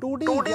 2D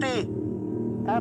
3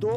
2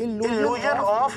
illusion of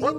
3